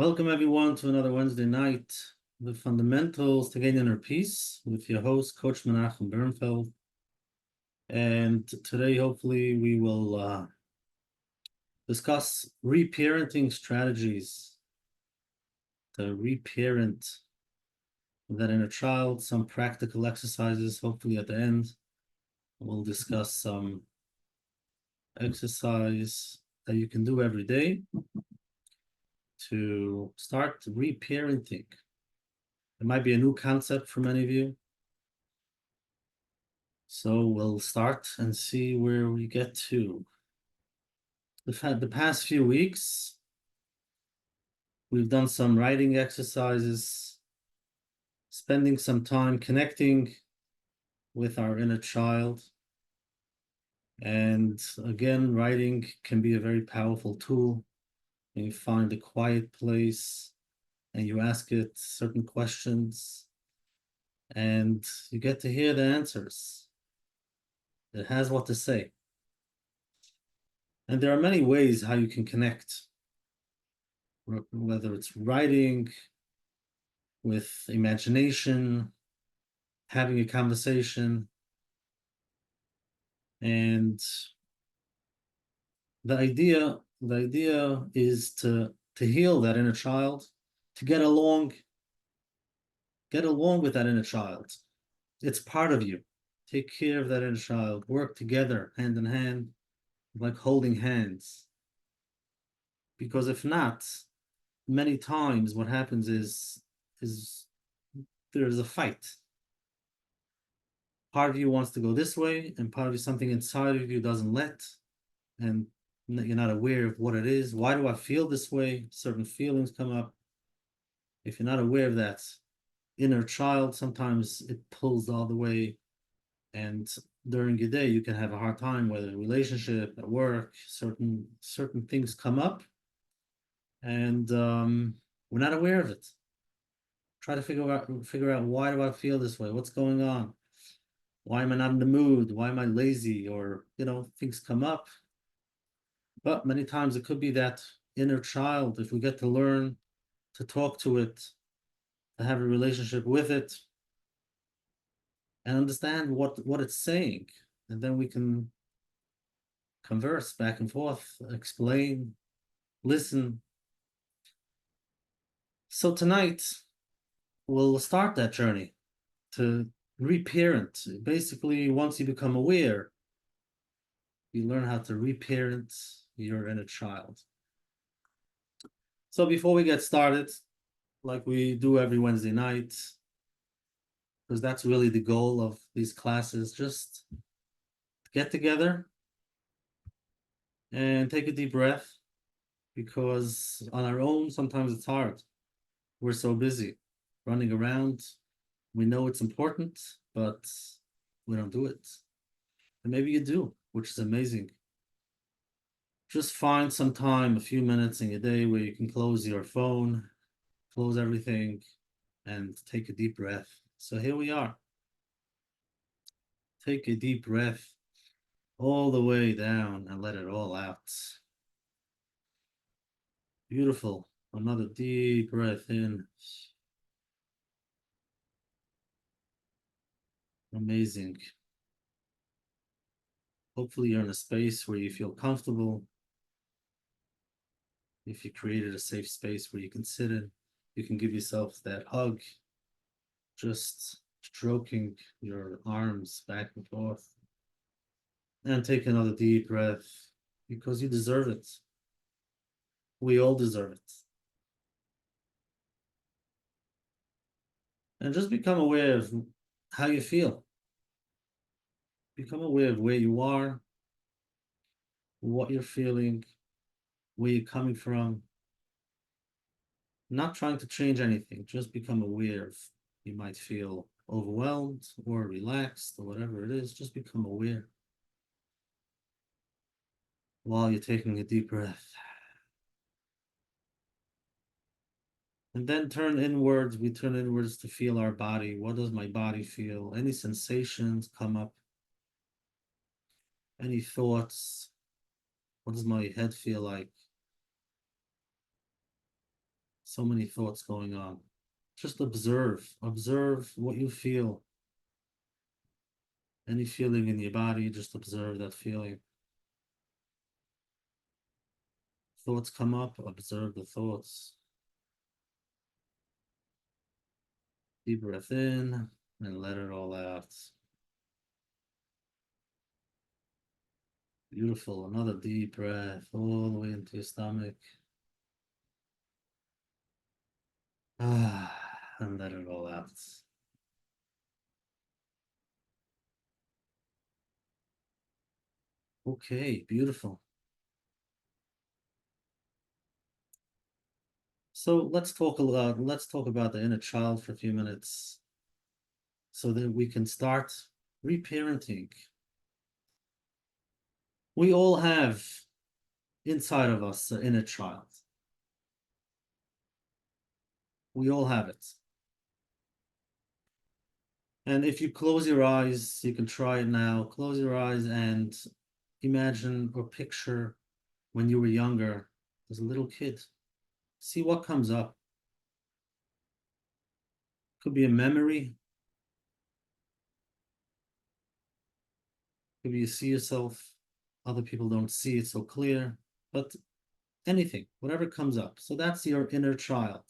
Welcome everyone to another Wednesday night, the fundamentals to gain inner peace with your host, Coach Menachem. And today, hopefully, we will discuss reparenting strategies to reparent that inner child, some practical exercises. Hopefully, at the end, we'll discuss some exercise that you can do every day to start reparenting. It might be a new concept for many of you. So we'll start and see where we get to. The past few weeks, we've done some writing exercises, spending some time connecting with our inner child. And again, writing can be a very powerful tool. When you find a quiet place and you ask it certain questions and you get to hear the answers. It has what to say. And there are many ways how you can connect, whether it's writing, with imagination, having a conversation. And the idea is to heal that inner child, to get along with that inner child. It's part of you. Take care of that inner child. Work together, hand in hand, like holding hands. Because if not, many times what happens is there's a fight. Part of you wants to go this way, and part of you, something inside of you doesn't let, and you're not aware of what it is. Why do I feel this way? Certain feelings come up. If you're not aware of that inner child, sometimes it pulls all the way, and during your day you can have a hard time, whether in a relationship, at work, certain things come up, and we're not aware of it. Try to figure out why do I feel this way? What's going on? Why am I not in the mood? Why am I lazy? Or, things come up. But many times it could be that inner child. If we get to learn to talk to it, to have a relationship with it, and understand what it's saying, and then we can converse back and forth, explain, listen. So tonight, we'll start that journey to reparent. Basically, once you become aware, you learn how to reparent your inner child. So before we get started, like we do every Wednesday night, because that's really the goal of these classes, just get together and take a deep breath, because on our own, sometimes it's hard. We're so busy running around. We know it's important, but we don't do it. And maybe you do, which is amazing. Just find some time, a few minutes in your day where you can close your phone, close everything, and take a deep breath. So here we are. Take a deep breath all the way down and let it all out. Beautiful. Another deep breath in. Amazing. Hopefully you're in a space where you feel comfortable. If you created a safe space where you can sit in, you can give yourself that hug, just stroking your arms back and forth. And take another deep breath, because you deserve it. We all deserve it. And just become aware of how you feel. Become aware of where you are, what you're feeling, where you're coming from. Not trying to change anything, just become aware of, you might feel overwhelmed or relaxed or whatever it is, just become aware while you're taking a deep breath. And then turn inwards. We turn inwards to feel our body. What does my body feel? Any sensations come up? Any thoughts? What does my head feel like? So many thoughts going on. Just observe what you feel. Any feeling in your body, just observe that feeling. Thoughts come up, observe the thoughts. Deep breath in and let it all out. Beautiful. Another deep breath all the way into your stomach. And let it all out. Okay, beautiful. So let's talk about the inner child for a few minutes so that we can start reparenting. We all have inside of us an inner child. We all have it. And if you close your eyes, you can try it now. Close your eyes and imagine or picture when you were younger as a little kid. See what comes up. Could be a memory. Could be you see yourself. Other people don't see it so clear. But anything, whatever comes up. So that's your inner child.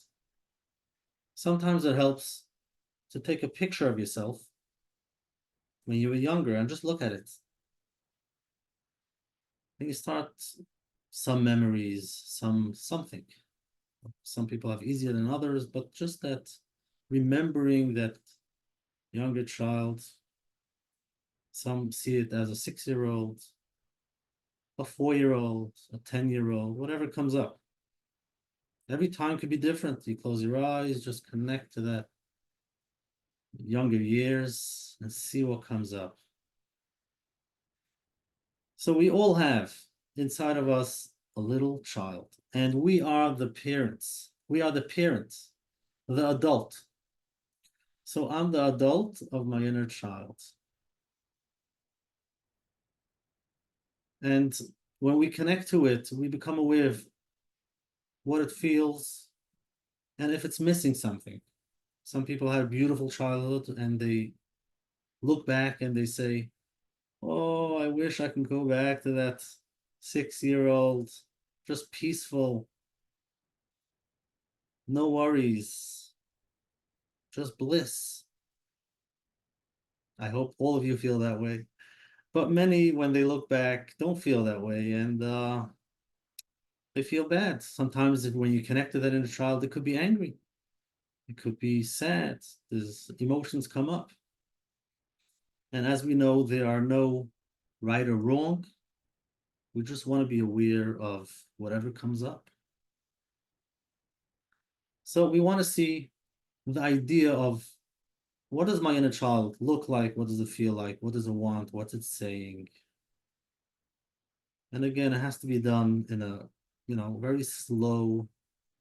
Sometimes it helps to take a picture of yourself when you were younger and just look at it. And you start some memories, something. Some people have easier than others, but just that remembering that younger child. Some see it as a 6-year-old, a 4-year-old, a 10-year-old, whatever comes up. Every time could be different. You close your eyes, just connect to that younger years and see what comes up. So we all have inside of us a little child, and we are the parents. We are the parents, the adult. So I'm the adult of my inner child. And when we connect to it, we become aware of what it feels and if it's missing something. Some people have beautiful childhood and they look back and they say, oh, I wish I can go back to that 6-year-old, just peaceful, no worries, just bliss. I hope all of you feel that way. But many, when they look back, don't feel that way, and they feel bad. Sometimes when you connect to that inner child, it could be angry. It could be sad. There's emotions come up. And as we know, there are no right or wrong. We just want to be aware of whatever comes up. So we want to see the idea of what does my inner child look like? What does it feel like? What does it want? What's it saying? And again, it has to be done in a, very slow,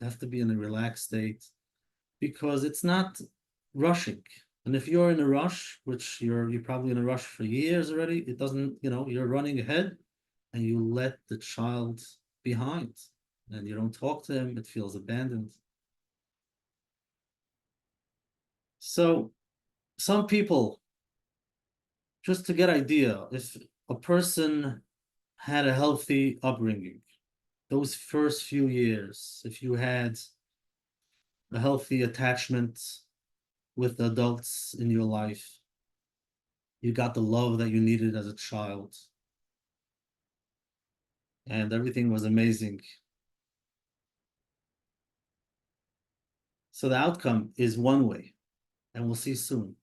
it has to be in a relaxed state because it's not rushing. And if you're in a rush, which you're probably in a rush for years already, it doesn't, you're running ahead and you let the child behind and you don't talk to him, it feels abandoned. So some people, just to get idea, if a person had a healthy upbringing, those first few years, if you had a healthy attachment with the adults in your life, you got the love that you needed as a child, and everything was amazing. So the outcome is one way, and we'll see soon.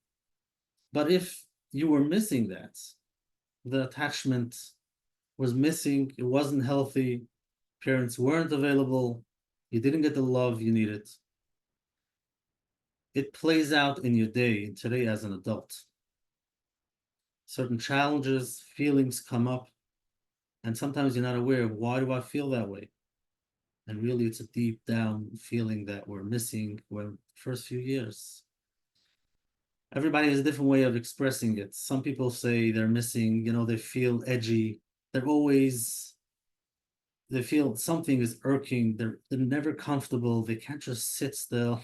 But if you were missing that, the attachment was missing, it wasn't healthy, parents weren't available, you didn't get the love you needed, it plays out in your day today as an adult. Certain challenges, feelings come up, and sometimes you're not aware of why do I feel that way? And really it's a deep down feeling that we're missing when first few years. Everybody has a different way of expressing it. Some people say they're missing, they feel edgy. They're always they feel something is irking, they're never comfortable, they can't just sit still.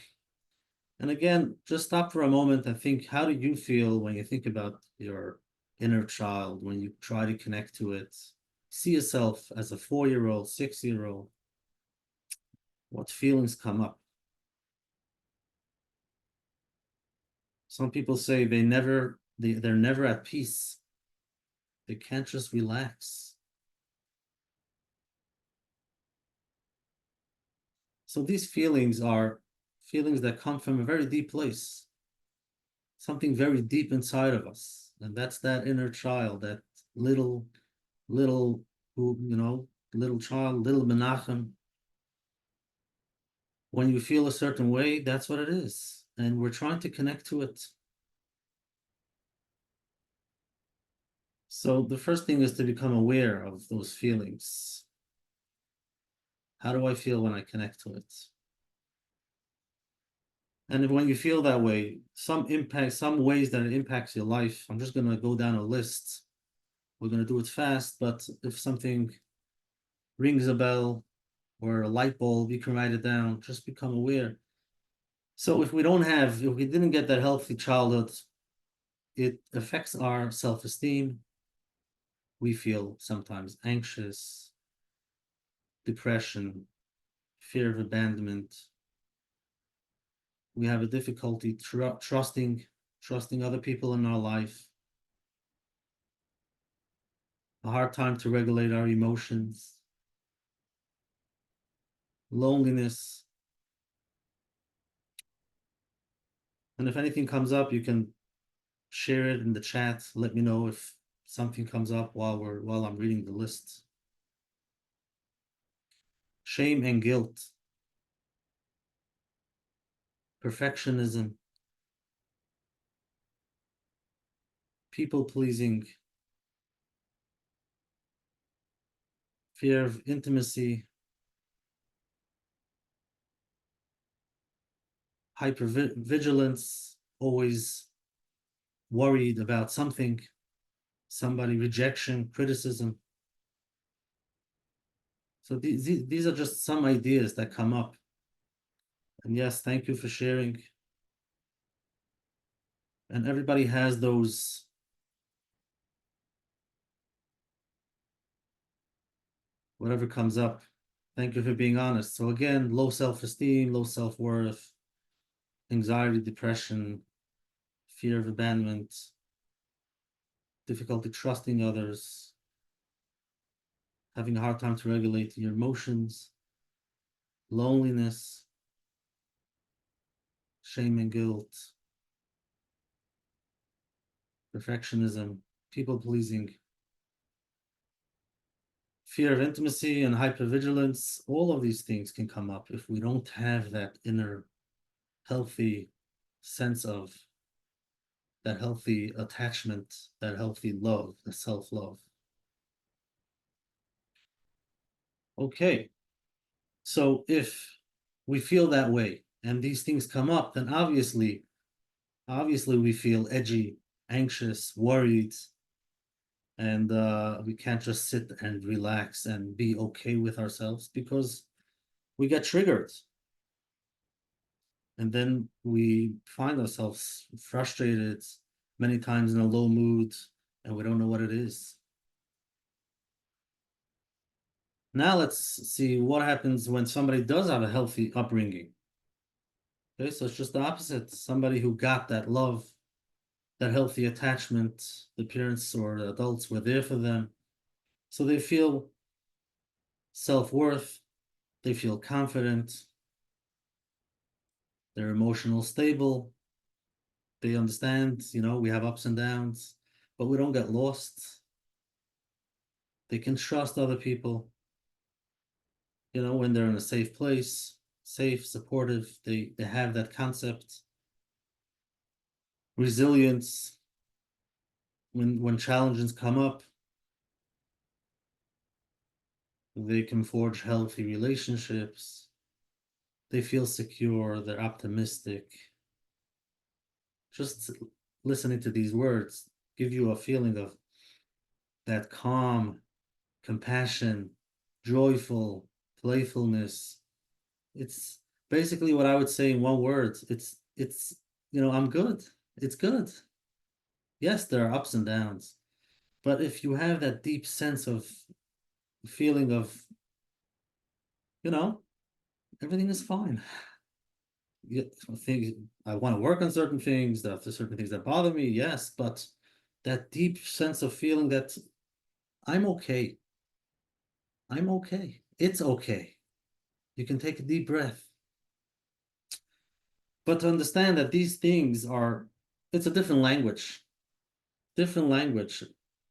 And again, just stop for a moment and think, how do you feel when you think about your inner child, when you try to connect to it? See yourself as a 4-year-old, 6-year-old. What feelings come up? Some people say they're never at peace. They can't just relax. So these feelings are feelings that come from a very deep place, something very deep inside of us. And that's that inner child, that little, little, little child, little Menachem. When you feel a certain way, that's what it is. And we're trying to connect to it. So the first thing is to become aware of those feelings. How do I feel when I connect to it? And when you feel that way, some ways that it impacts your life. I'm just going to go down a list. We're going to do it fast, but if something rings a bell or a light bulb, you can write it down. Just become aware. So if we didn't get that healthy childhood, it affects our self-esteem. We feel sometimes anxious, depression, fear of abandonment. We have a difficulty trusting other people in our life, a hard time to regulate our emotions, loneliness. And if anything comes up, you can share it in the chat. Let me know if something comes up while I'm reading the list. Shame and guilt, perfectionism, people pleasing, fear of intimacy, hypervigilance, always worried about something, somebody, rejection, criticism. So these are just some ideas that come up. And yes, thank you for sharing. And everybody has those whatever comes up. Thank you for being honest. So again, low self-esteem, low self-worth, anxiety, depression, fear of abandonment, difficulty trusting others, having a hard time to regulate your emotions, loneliness, shame and guilt, perfectionism, people pleasing, fear of intimacy, and hypervigilance. All of these things can come up if we don't have that inner healthy sense of that healthy attachment, that healthy love, the self-love. Okay, so if we feel that way and these things come up, then obviously we feel edgy, anxious, worried, and we can't just sit and relax and be okay with ourselves because we get triggered. And then we find ourselves frustrated, many times in a low mood, and we don't know what it is. Now let's see what happens when somebody does have a healthy upbringing. Okay, so it's just the opposite. Somebody who got that love, that healthy attachment, the parents or the adults were there for them. So they feel self-worth, they feel confident, they're emotional stable, they understand, we have ups and downs, but we don't get lost. They can trust other people, when they're in a safe place, safe, supportive, they have that concept. Resilience, when challenges come up, they can forge healthy relationships. They feel secure, they're optimistic. Just listening to these words give you a feeling of that calm, compassion, joyful, playfulness. It's basically what I would say in one word. I'm good. It's good. Yes, there are ups and downs, but if you have that deep sense of feeling of, you know, everything is fine. Yeah, things I want to work on certain things, there's certain things that bother me, yes, but that deep sense of feeling that I'm okay. I'm okay. It's okay. You can take a deep breath. But to understand that these things are, it's a different language. Different language.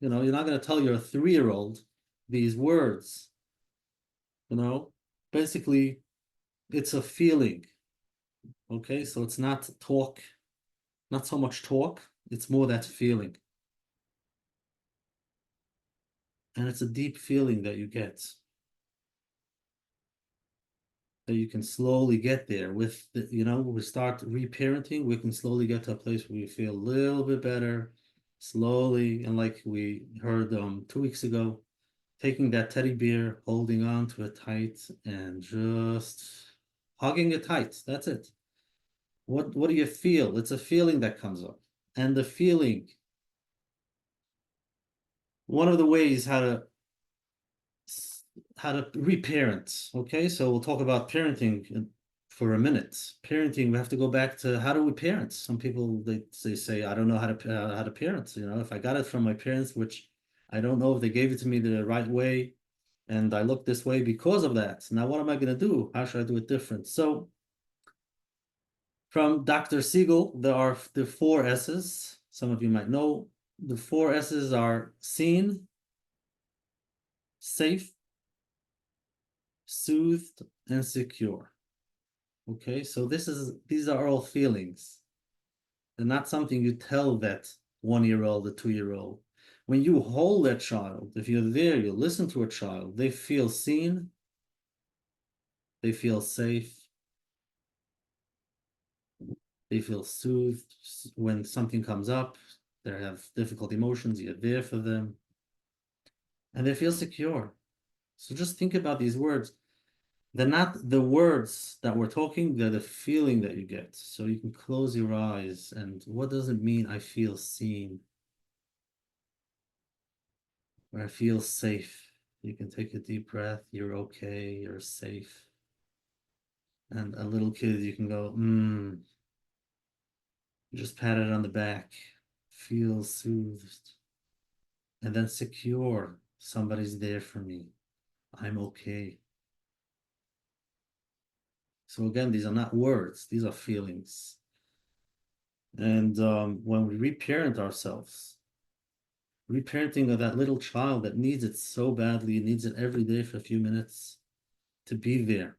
You're not going to tell your 3-year-old these words, you know. Basically, it's a feeling. Okay, so it's not talk, not so much talk, it's more that feeling. And it's a deep feeling that you get, that you can slowly get there with we start reparenting, we can slowly get to a place where we feel a little bit better, slowly, and like we heard 2 weeks ago, taking that teddy bear, holding on to it tight, and just hugging it tight. That's it. What do you feel? It's a feeling that comes up. And the feeling, one of the ways how to reparent. Okay, so we'll talk about parenting for a minute. Parenting, we have to go back to how do we parent? Some people they say I don't know how to parent. If I got it from my parents, which I don't know if they gave it to me the right way, and I look this way because of that. Now, what am I going to do? How should I do it different? So, from Dr. Siegel, there are the 4 S's. Some of you might know. The 4 S's are seen, safe, soothed, and secure. Okay, so these are all feelings. They're not something you tell that 1-year-old, a 2-year-old. When you hold that child, if you're there, you listen to a child, they feel seen, they feel safe, they feel soothed. When something comes up, they have difficult emotions, you're there for them, and they feel secure. So just think about these words. They're not the words that we're talking, they're the feeling that you get. So you can close your eyes and what does it mean? I feel seen, or I feel safe. You can take a deep breath, you're okay, you're safe. And a little kid, you can go, just pat it on the back, feel soothed, and then secure. Somebody's there for me. I'm okay. So again, these are not words, these are feelings. And when we reparent ourselves, reparenting of that little child that needs it so badly, needs it every day for a few minutes to be there.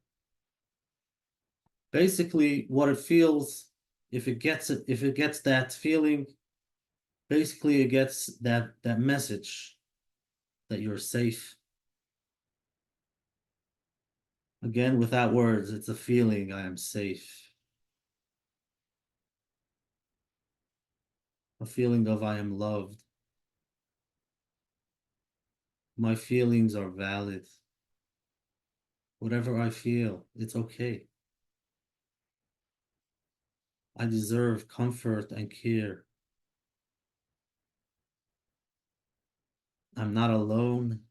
Basically, what it feels, if it gets that feeling, basically it gets that message that you're safe. Again, without words, it's a feeling, I am safe. A feeling of I am loved. My feelings are valid. Whatever I feel, it's okay. I deserve comfort and care. I'm not alone.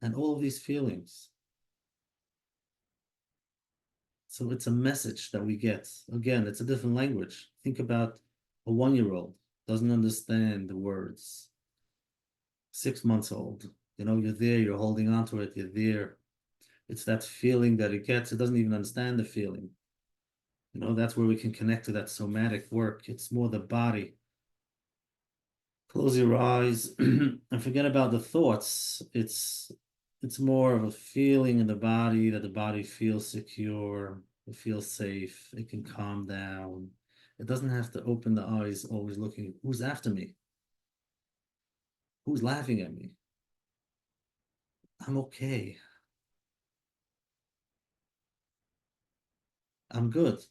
And all of these feelings. So it's a message that we get. Again, it's a different language. Think about a 1-year-old doesn't understand the words. 6 months old, you're there, you're holding on to it, you're there. It's that feeling that it gets. It doesn't even understand the feeling. That's where we can connect to that somatic work. It's more the body. Close your eyes and forget about the thoughts. It's more of a feeling in the body, that the body feels secure, it feels safe, it can calm down. It doesn't have to open the eyes, always looking, who's after me? Who's laughing at me? I'm okay. I'm good.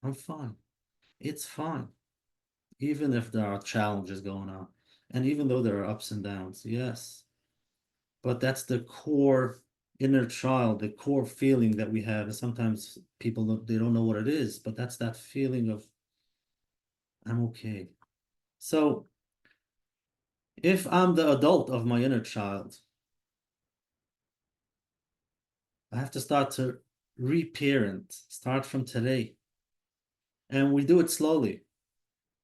I'm fine. It's fine. Even if there are challenges going on. And even though there are ups and downs, yes, but that's the core inner child, the core feeling that we have. And sometimes people they don't know what it is, but that's that feeling of I'm okay. So if I'm the adult of my inner child, I have to start to reparent, start from today. And we do it slowly.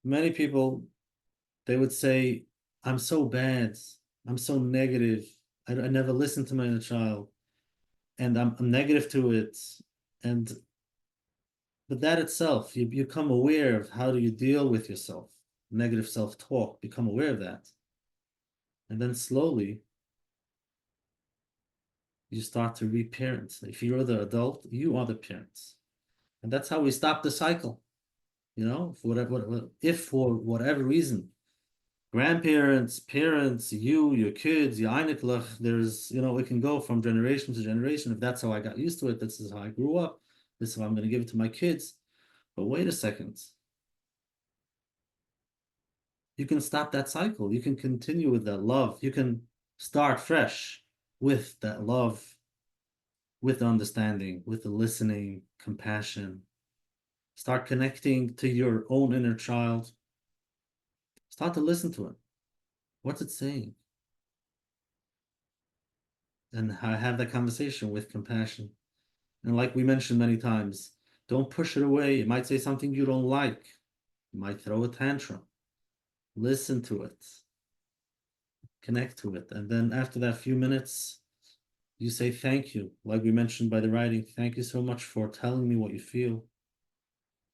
Many people, they would say, I'm so bad, I'm so negative, I never listen to my inner child, and I'm negative to it. And but that itself, you become aware of how do you deal with yourself, negative self-talk, become aware of that. And then slowly you start to reparent. If you're the adult, you are the parents. And that's how we stop the cycle. If for whatever reason, grandparents, parents, your kids, your Einiglach, it can go from generation to generation. If that's how I got used to it, this is how I grew up, this is how I'm going to give it to my kids. But wait a second. You can stop that cycle. You can continue with that love. You can start fresh with that love, with the understanding, with the listening, compassion. Start connecting to your own inner child. Start to listen to it. What's it saying? And have that conversation with compassion. And like we mentioned many times, don't push it away. It might say something you don't like. You might throw a tantrum. Listen to it. Connect to it. And then after that few minutes, you say thank you. Like we mentioned by the writing, thank you so much for telling me what you feel.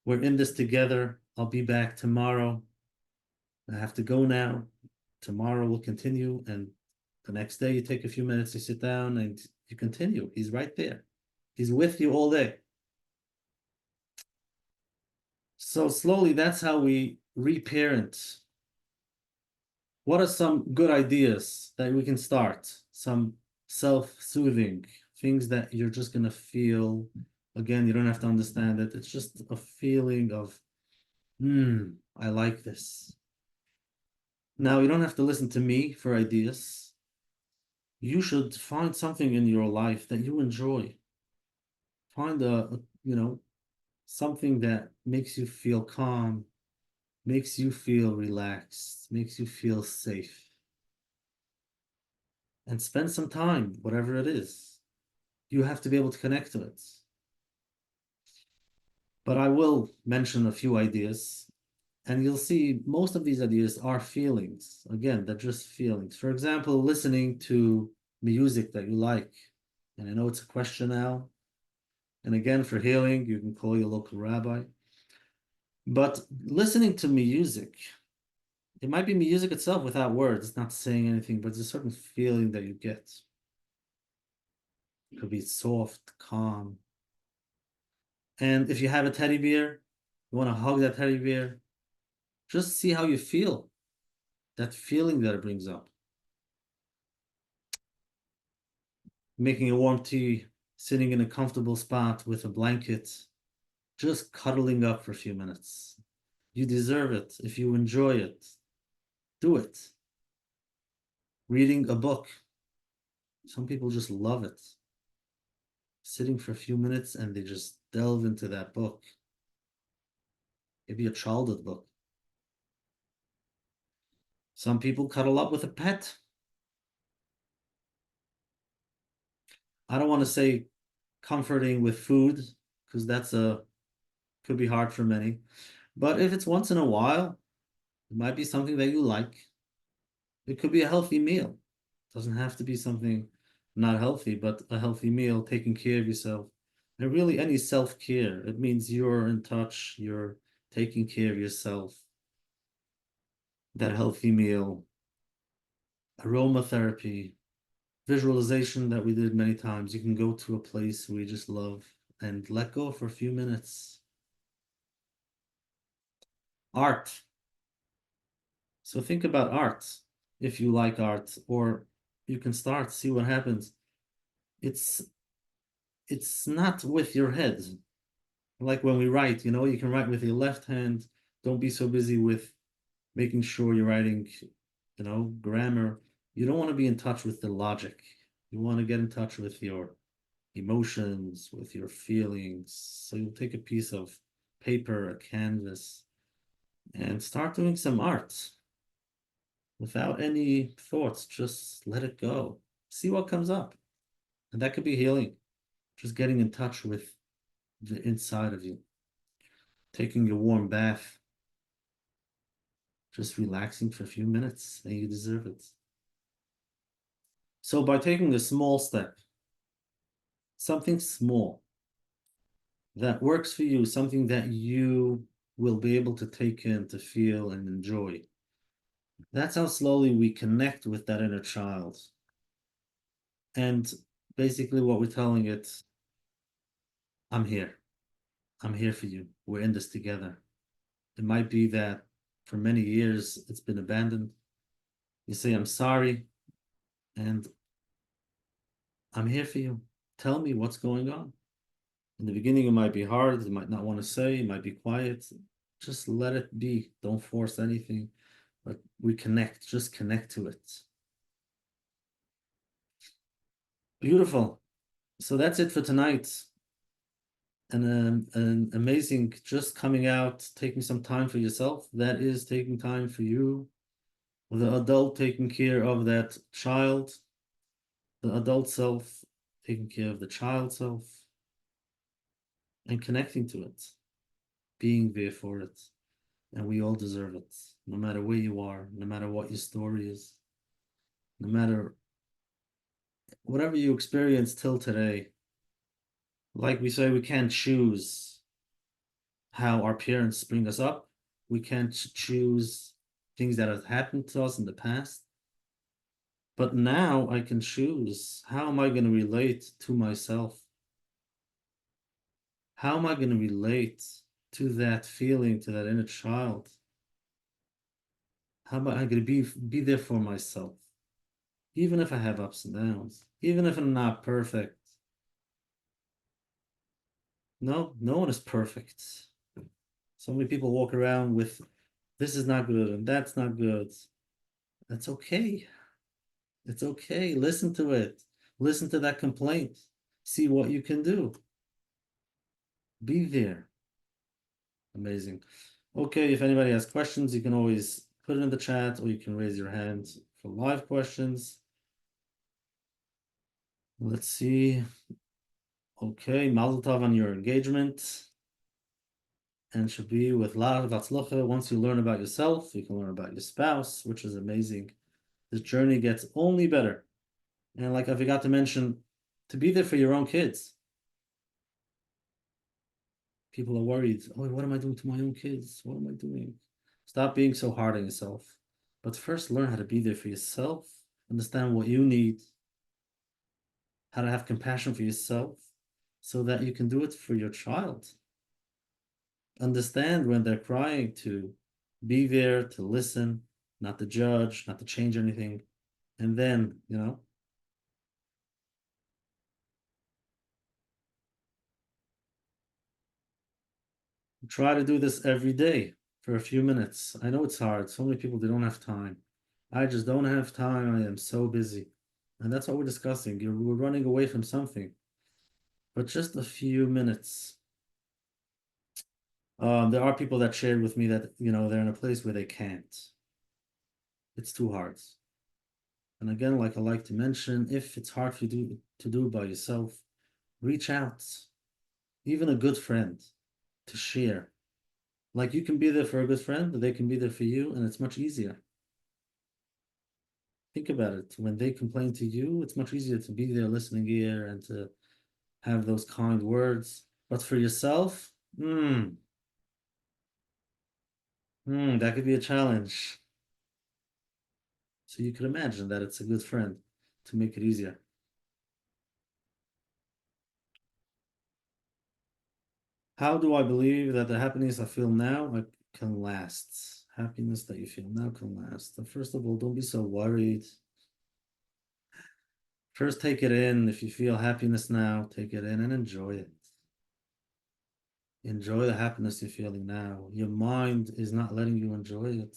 We're in this together. I'll be back tomorrow. I have to go now. Tomorrow we'll continue. And the next day you take a few minutes to sit down and you continue. He's right there. He's with you all day. So slowly, that's how we reparent. What are some good ideas that we can start? Some self-soothing things that you're just gonna feel. Again, you don't have to understand it. It's just a feeling of, I like this. Now, you don't have to listen to me for ideas. You should find something in your life that you enjoy. Find something that makes you feel calm, makes you feel relaxed, makes you feel safe. And spend some time, whatever it is. You have to be able to connect to it. But I will mention a few ideas, and you'll see most of these ideas are feelings. Again, they're just feelings. For example, listening to music that you like. And I know it's a question now. And again, for healing, you can call your local rabbi. But listening to music, it might be music itself without words, it's not saying anything, but there's a certain feeling that you get. It could be soft, calm. And if you have a teddy bear, you want to hug that teddy bear, just see how you feel, that feeling that it brings up. Making a warm tea, sitting in a comfortable spot with a blanket, just cuddling up for a few minutes. You deserve it. If you enjoy it, do it. Reading a book. Some people just love it. Sitting for a few minutes and they just delve into that book. Maybe a childhood book. Some people cuddle up with a pet. I don't want to say comforting with food because could be hard for many. But if it's once in a while, it might be something that you like. It could be a healthy meal. It doesn't have to be something not healthy, but a healthy meal, taking care of yourself. And really any self-care. It means you're in touch, you're taking care of yourself. That healthy meal, aromatherapy, visualization that we did many times. You can go to a place we just love and let go for a few minutes. Art. So think about art. If you like art, or you can start, see what happens. It's not with your head. Like when we write, you can write with your left hand. Don't be so busy with making sure you're writing grammar. You don't want to be in touch with the logic. You want to get in touch with your emotions, with your feelings. So you'll take a piece of paper, a canvas, and start doing some art without any thoughts. Just let it go. See what comes up. And that could be healing. Just getting in touch with the inside of you. Taking a warm bath. Just relaxing for a few minutes, and you deserve it. So by taking a small step, something small that works for you, something that you will be able to take in, to feel and enjoy. That's how slowly we connect with that inner child. And basically what we're telling it, I'm here. I'm here for you. We're in this together. It might be that for many years it's been abandoned. You say, I'm sorry, and I'm here for you. Tell me what's going on. In the beginning, it might be hard. You might not want to say, you might be quiet. Just let it be. Don't force anything. But we connect, just connect to it. Beautiful. So that's it for tonight. An amazing just coming out, taking some time for yourself. That is taking time for you. The adult taking care of that child, the adult self taking care of the child self, and connecting to it, being there for it. And we all deserve it, no matter where you are, no matter what your story is, no matter whatever you experienced till today. Like we say, we can't choose how our parents bring us up. We can't choose things that have happened to us in the past. But now I can choose, how am I going to relate to myself? How am I going to relate to that feeling, to that inner child? How am I going to be there for myself? Even if I have ups and downs, even if I'm not perfect. No, no one is perfect. So many people walk around with, this is not good and that's not good. That's okay. It's okay. Listen to it. Listen to that complaint. See what you can do. Be there. Amazing. Okay, if anybody has questions, you can always put it in the chat or you can raise your hand for live questions. Let's see. Okay, Mazel Tov on your engagement. And should be with lot of atzlocha. Once you learn about yourself, you can learn about your spouse, which is amazing. This journey gets only better. And like I forgot to mention, to be there for your own kids. People are worried, oh, what am I doing to my own kids? What am I doing? Stop being so hard on yourself. But first learn how to be there for yourself, understand what you need, how to have compassion for yourself so that you can do it for your child. Understand when they're crying, to be there, to listen, not to judge, not to change anything. And then, try to do this every day for a few minutes. I know it's hard. So many people, they don't have time. I just don't have time. I am so busy. And that's what we're discussing. We're running away from something. But just a few minutes. There are people that shared with me that, they're in a place where they can't. It's too hard. And again, like I like to mention, if it's hard for you to do by yourself, reach out. Even a good friend to share. Like you can be there for a good friend, they can be there for you, and it's much easier. Think about it. When they complain to you, it's much easier to be there listening ear and to have those kind words. But for yourself, that could be a challenge. So you could imagine that it's a good friend to make it easier. How do I believe that the happiness I feel now can last? Happiness that you feel now can last. So first of all, don't be so worried. First, take it in. If you feel happiness now, take it in and enjoy it. Enjoy the happiness you're feeling now. Your mind is not letting you enjoy it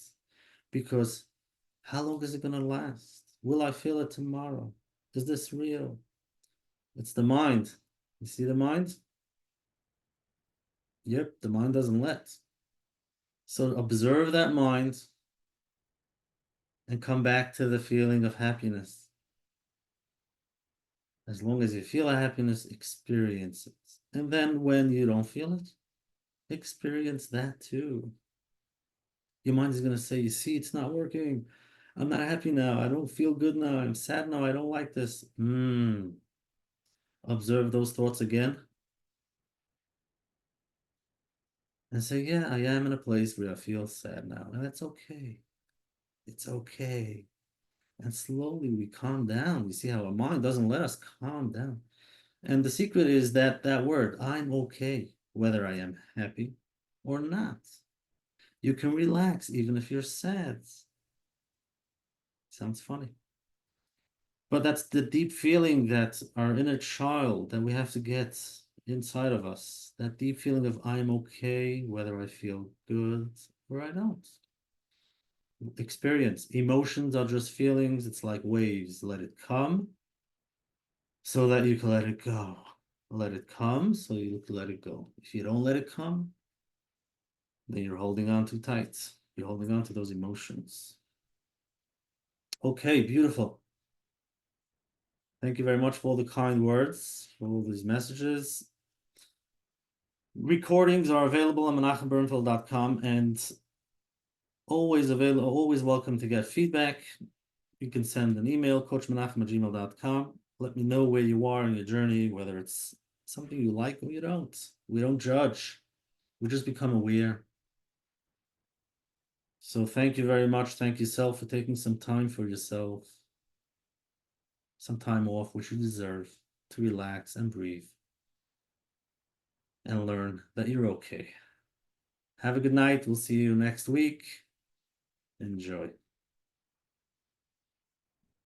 because How long is it going to last? Will I feel it tomorrow? Is this real? It's the mind. You see the mind? Yep, the mind doesn't let. So observe that mind and come back to the feeling of happiness. As long as you feel a happiness, experience it. And then when you don't feel it, experience that too. Your mind is going to say, you see, it's not working. I'm not happy now. I don't feel good now. I'm sad now. I don't like this. Observe those thoughts again and say, yeah, I am in a place where I feel sad now. And that's okay. It's okay. And slowly we calm down. You see how our mind doesn't let us calm down. And the secret is that word, I'm okay, whether I am happy or not. You can relax even if you're sad. Sounds funny. But that's the deep feeling that our inner child that we have to get inside of us. That deep feeling of I'm okay, whether I feel good or I don't. Experience. Emotions are just feelings. It's like waves. Let it come so that you can let it go. Let it come so you can let it go. If you don't let it come, then you're holding on too tight. You're holding on to those emotions. Okay, beautiful. Thank you very much for all the kind words, for all these messages. Recordings are available on menachembernfeld.com and always available, always welcome to get feedback. You can send an email, coachmenachem@gmail.com. Let me know where you are in your journey, whether it's something you like or you don't. We don't judge. We just become aware. So thank you very much. Thank yourself for taking some time for yourself. Some time off, which you deserve to relax and breathe and learn that you're okay. Have a good night. We'll see you next week. Enjoy.